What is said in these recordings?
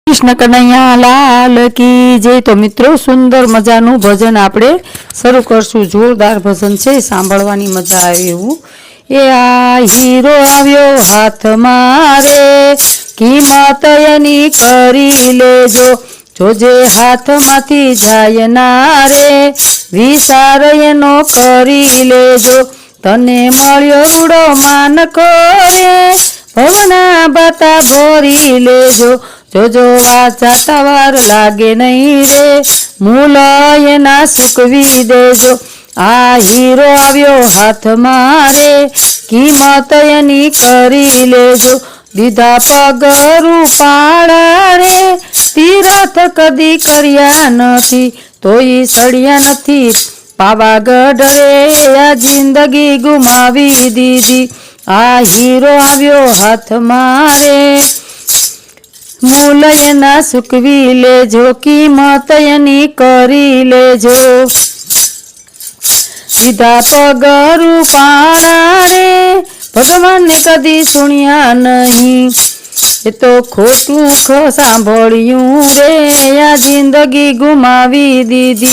कृष्ण कन्हैया लाल की जय। तो मित्रों सुंदर मजानु भजन आपणे शरू करशुं। जोरदार भजन छे, सांभळवानी मजा आवे एवुं। ए आ हीरो आव्यो हाथ मारे, किंमत एनी करी लेजो। जोजे हाथ माथी जाय ना रे, विचार एनो करी लेजो। तने मळ्यो रूडो मानको रे, भवना बाता भरी लेजो। जोजो वाचाता वार लागे नहीं रे, मूल एना सुकवी देजो। आ हीरो आव्यो हाथ मारे, किंमत एनी करी लेजो। दीधा पगरू पाड़ा रे, तीरथ कदी कर्या नथी, तोई सड़िया नथी पावागढ़ रे। आ जिंदगी गुमावी दीदी, आ हीरो आव्यो हाथ मारे, मूल एना सुकवी लेजो। किंमत एनी करी लेजो। दीधा पगरू पाड़ा रे, भगवान ने कदी सुनिया नहीं, ए तो खोटू सांभळ्युं रे। आ जिंदगी गुमावी दीदी,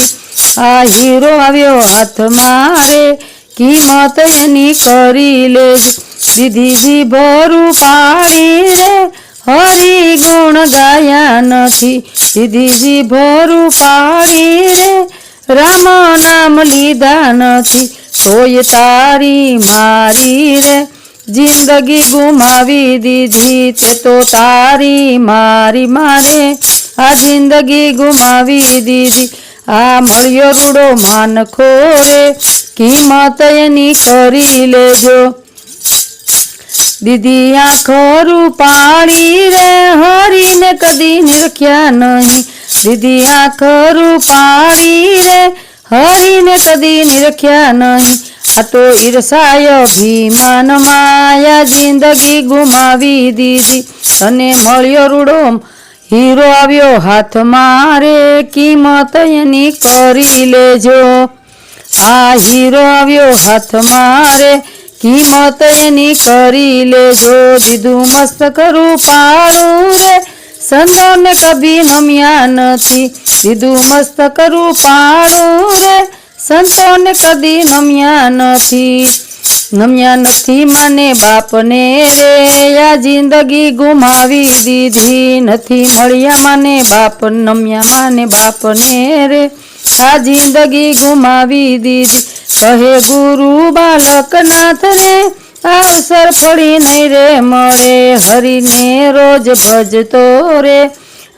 आ हीरो आव्यो हाथ मारे, किंमत एनी करी लेजो। दीदी जी भरू पाड़ी रे, हरि गुण गाया नथी। दीदी जी भरू पाड़ी रे, राम नाम लीधा नथी, तोय तारी मारी रे। जिंदगी गुमावी दीधी, ते तो तारी मारी मारे। आ जिंदगी गुमावी दीदी, आ मळ्यो रूडो मानखो रे, किंमत एनी करी लेजो। दीदी आंखरू पाड़ी रे, हरी ने कदी निरख्या नहीं। दीदी आंखरू पाड़ी रे, हरी ने कदी निरख्या नहीं। आ तो ईर्षाय अभिमान माया, जिंदगी गुमावी दीदी। तने मळ्यो रूडो हीरो आव्यो हाथ मारे, किंमत एनी करी लेजो। आ हीरो आव्यो हाथ मारे, किंमत एनी करी लेजो। दीधु मस्तक रूपाळुं रे, संतो ने कभी नम्या नथी। दीधु मस्तक रूपाळुं रे, संतो ने कदी नम्या नथी। नम्या नथी माने बाप ने रे, आ जिंदगी गुमावी दीधी। नथी मळ्या माने बाप, नम्या माने बाप ने रे, आ जिंदगी गुमावी दीदी। कहे गुरु बालक नाथ रे, अवसर पड़ी नहीं रे मळे। हरि ने रोज भजतो रे,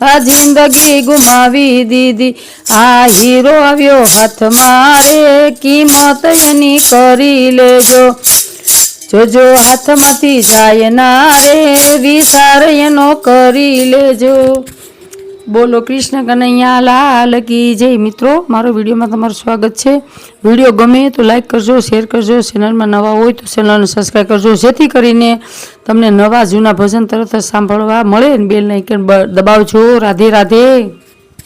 आ जिंदगी गुमावी दीदी। आ हीरो आव्यो हाथ मारे, किंमत एनी करी लेजो। जोजो हाथ माथी जाय ना रे, विचार एनो करी लेजो। बोलो कृष्ण कन्हैया लाल की जय। मित्रों मारो विडियो में तमारुं स्वागत है। विडियो गमे तो लाइक करजो, शेर करजो। चेनल में नवा हो तो चेनल ने सब्सक्राइब करजो, जेथी करीने तमने नवा जूना भजन तरत सांभळवा मळे। बेल आइकन दबावजो। राधे राधे।